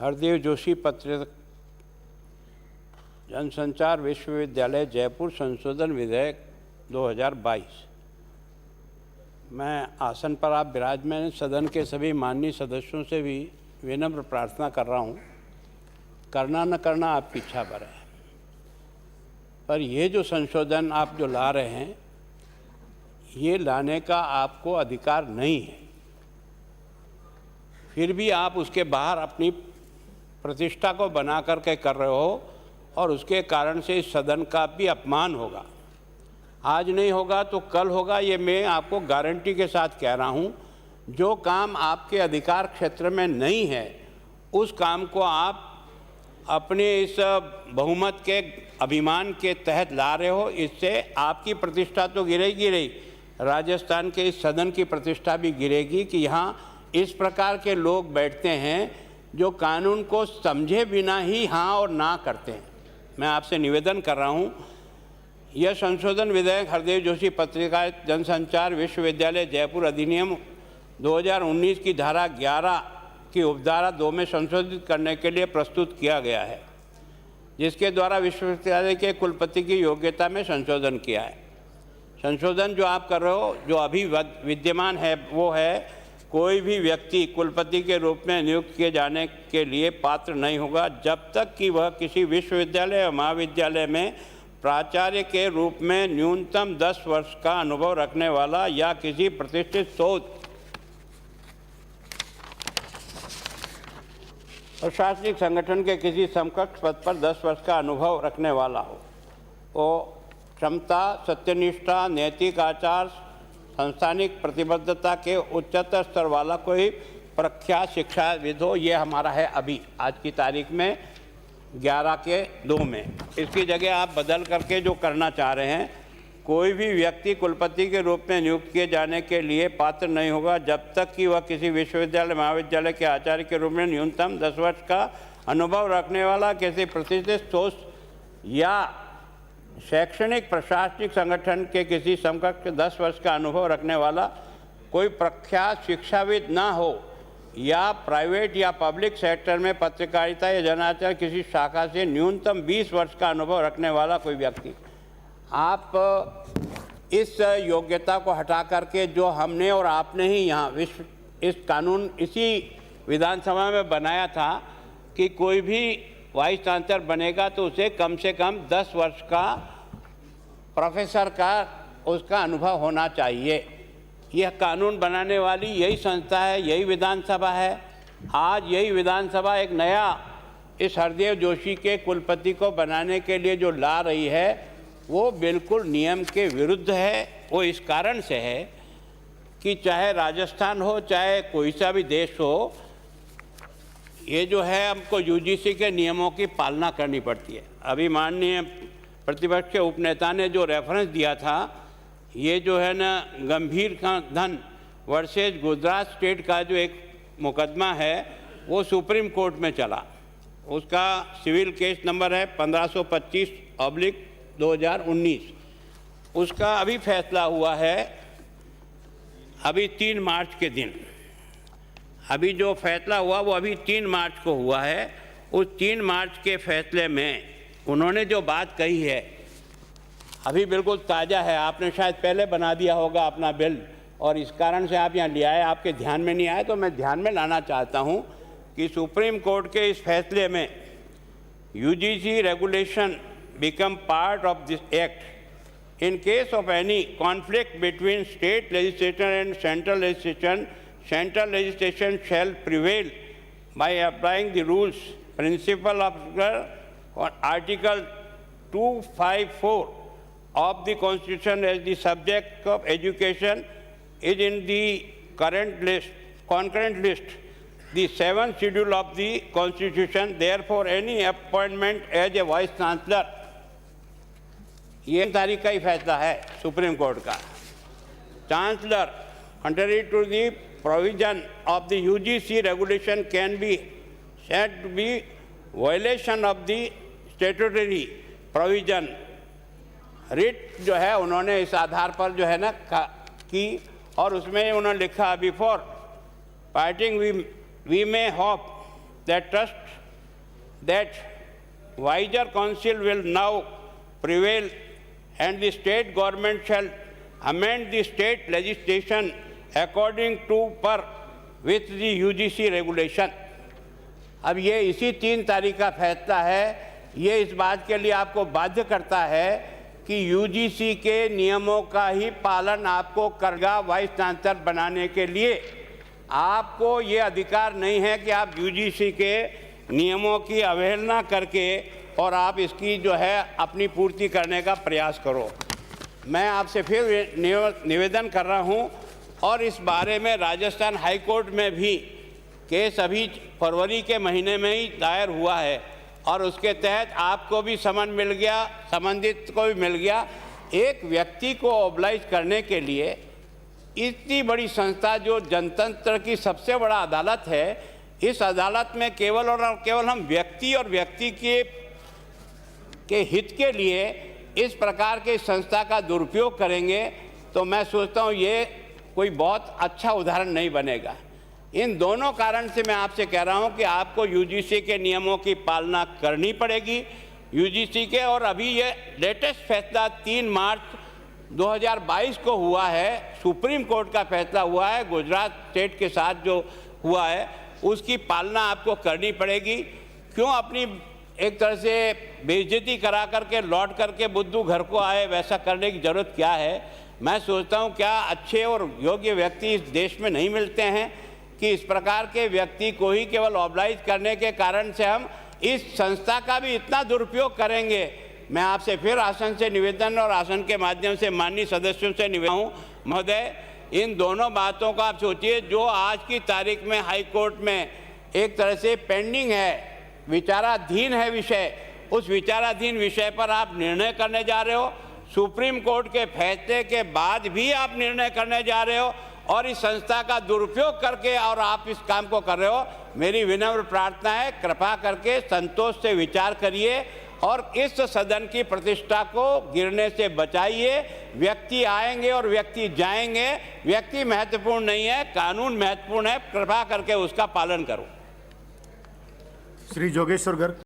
हरदेव जोशी पत्रकार जनसंचार विश्वविद्यालय जयपुर संशोधन विधेयक 2022। मैं आसन पर आप विराजमान सदन के सभी माननीय सदस्यों से भी विनम्र प्रार्थना कर रहा हूँ, करना न करना आपकी इच्छा पर है, पर ये जो संशोधन आप जो ला रहे हैं ये लाने का आपको अधिकार नहीं है। फिर भी आप उसके बाहर अपनी प्रतिष्ठा को बना करके कर रहे हो और उसके कारण से इस सदन का भी अपमान होगा। आज नहीं होगा तो कल होगा, ये मैं आपको गारंटी के साथ कह रहा हूँ। जो काम आपके अधिकार क्षेत्र में नहीं है उस काम को आप अपने इस बहुमत के अभिमान के तहत ला रहे हो। इससे आपकी प्रतिष्ठा तो गिरेगी रही, राजस्थान के इस सदन की प्रतिष्ठा भी गिरेगी कि यहाँ इस प्रकार के लोग बैठते हैं जो कानून को समझे बिना ही हाँ और ना करते हैं। मैं आपसे निवेदन कर रहा हूँ, यह संशोधन विधेयक हरदेव जोशी पत्रकार जनसंचार विश्वविद्यालय जयपुर अधिनियम 2019 की धारा 11 की उपधारा 2 में संशोधित करने के लिए प्रस्तुत किया गया है, जिसके द्वारा विश्वविद्यालय के कुलपति की योग्यता में संशोधन किया है। संशोधन जो आप कर रहे हो, जो अभी विद्यमान है, वो है कोई भी व्यक्ति कुलपति के रूप में नियुक्त किए जाने के लिए पात्र नहीं होगा जब तक कि वह किसी विश्वविद्यालय या महाविद्यालय में प्राचार्य के रूप में न्यूनतम 10 वर्ष का अनुभव रखने वाला या किसी प्रतिष्ठित शोध प्रशासनिक संगठन के किसी समकक्ष पद पर 10 वर्ष का अनुभव रखने वाला हो। वो क्षमता, सत्यनिष्ठा, नैतिक आचार, संस्थानिक प्रतिबद्धता के उच्चतर स्तर वाला कोई प्रख्यात शिक्षाविद हो। ये हमारा है अभी आज की तारीख में 11/2 में। इसकी जगह आप बदल करके जो करना चाह रहे हैं, कोई भी व्यक्ति कुलपति के रूप में नियुक्त किए जाने के लिए पात्र नहीं होगा जब तक कि वह किसी विश्वविद्यालय महाविद्यालय के आचार्य के रूप में न्यूनतम 10 वर्ष का अनुभव रखने वाला किसी प्रतिष्ठित शोध या शैक्षणिक प्रशासनिक संगठन के किसी समकक्ष 10 वर्ष का अनुभव रखने वाला कोई प्रख्यात शिक्षाविद ना हो, या प्राइवेट या पब्लिक सेक्टर में पत्रकारिता या जनाचार किसी शाखा से न्यूनतम 20 वर्ष का अनुभव रखने वाला कोई व्यक्ति। आप इस योग्यता को हटा करके जो हमने और आपने ही यहाँ इस कानून इसी विधानसभा में बनाया था कि कोई भी वाइस चांसलर बनेगा तो उसे कम से कम 10 वर्ष का प्रोफेसर का उसका अनुभव होना चाहिए। यह कानून बनाने वाली यही संस्था है, यही विधानसभा है। आज यही विधानसभा एक नया इस हरदेव जोशी के कुलपति को बनाने के लिए जो ला रही है वो बिल्कुल नियम के विरुद्ध है। वो इस कारण से है कि चाहे राजस्थान हो चाहे कोई सा भी देश हो, ये जो है हमको यूजीसी के नियमों की पालना करनी पड़ती है। अभी माननीय प्रतिपक्ष के उपनेता ने जो रेफरेंस दिया था, ये जो है ना गंभीर का धन वर्सेज गुजरात स्टेट का जो एक मुकदमा है वो सुप्रीम कोर्ट में चला। उसका सिविल केस नंबर है 1525/2019। उसका अभी फैसला हुआ है, अभी 3 मार्च के दिन। अभी जो फैसला हुआ वो अभी 3 मार्च को हुआ है। उस 3 मार्च के फैसले में उन्होंने जो बात कही है अभी बिल्कुल ताज़ा है। आपने शायद पहले बना दिया होगा अपना बिल और इस कारण से आप यहाँ ले आए, आपके ध्यान में नहीं आए, तो मैं ध्यान में लाना चाहता हूँ कि सुप्रीम कोर्ट के इस फैसले में UGC regulation become part of this act in case of any conflict between state legislation and central legislation, central legislation shall prevail by applying the rules principle of Article 254 of the Constitution as the subject of education is in the concurrent list, the 7th schedule of the Constitution. Therefore, any appointment as a vice chancellor, ये तारीख का ही फैसला है supreme court का। Chancellor contrary to the provision of the UGC regulation can be said to be violation of the statutory provision। Writ जो है उन्होंने इस आधार पर जो है ना की, और उसमें उन्होंने लिखा before parting we may hope that trust that wiser counsel will now prevail and the state government shall amend the state legislation according to per with the UGC regulation। अब ये इसी 3 तारीख का फैसला है। ये इस बात के लिए आपको बाध्य करता है कि यूजीसी के नियमों का ही पालन आपको करेगा। वाइस चांसलर बनाने के लिए आपको ये अधिकार नहीं है कि आप यूजीसी के नियमों की अवहेलना करके और आप इसकी जो है अपनी पूर्ति करने का प्रयास करो। मैं आपसे फिर निवेदन कर रहा हूँ और इस बारे में राजस्थान हाई कोर्ट में भी केस अभी फरवरी के महीने में ही दायर हुआ है और उसके तहत आपको भी समन मिल गया, संबंधित को भी मिल गया। एक व्यक्ति को ऑब्लाइज करने के लिए इतनी बड़ी संस्था जो जनतंत्र की सबसे बड़ा अदालत है, इस अदालत में केवल और केवल हम व्यक्ति और व्यक्ति के हित के लिए इस प्रकार के संस्था का दुरुपयोग करेंगे तो मैं सोचता हूँ ये कोई बहुत अच्छा उदाहरण नहीं बनेगा। इन दोनों कारण से मैं आपसे कह रहा हूँ कि आपको यूजीसी के नियमों की पालना करनी पड़ेगी। यूजीसी के और अभी ये लेटेस्ट फैसला 3 मार्च 2022 को हुआ है, सुप्रीम कोर्ट का फैसला हुआ है, गुजरात स्टेट के साथ जो हुआ है उसकी पालना आपको करनी पड़ेगी। क्यों अपनी एक तरह से बेइज्जती करा करके लौट करके बुद्धू घर को आए, वैसा करने की ज़रूरत क्या है। मैं सोचता हूँ क्या अच्छे और योग्य व्यक्ति इस देश में नहीं मिलते हैं कि इस प्रकार के व्यक्ति को ही केवल ऑब्लाइज करने के कारण से हम इस संस्था का भी इतना दुरुपयोग करेंगे। मैं आपसे फिर आसन से निवेदन और आसन के माध्यम से माननीय सदस्यों से निवेदन हूँ, महोदय इन दोनों बातों का आप सोचिए। जो आज की तारीख में हाई कोर्ट में एक तरह से पेंडिंग है, विचाराधीन है विषय, उस विचाराधीन विषय पर आप निर्णय करने जा रहे हो। सुप्रीम कोर्ट के फैसले के बाद भी आप निर्णय करने जा रहे हो और इस संस्था का दुरुपयोग करके और आप इस काम को कर रहे हो। मेरी विनम्र प्रार्थना है, कृपा करके संतोष से विचार करिए और इस सदन की प्रतिष्ठा को गिरने से बचाइए। व्यक्ति आएंगे और व्यक्ति जाएंगे, व्यक्ति महत्वपूर्ण नहीं है, कानून महत्वपूर्ण है। कृपा करके उसका पालन करो। श्री जोगेश्वर गर्ग।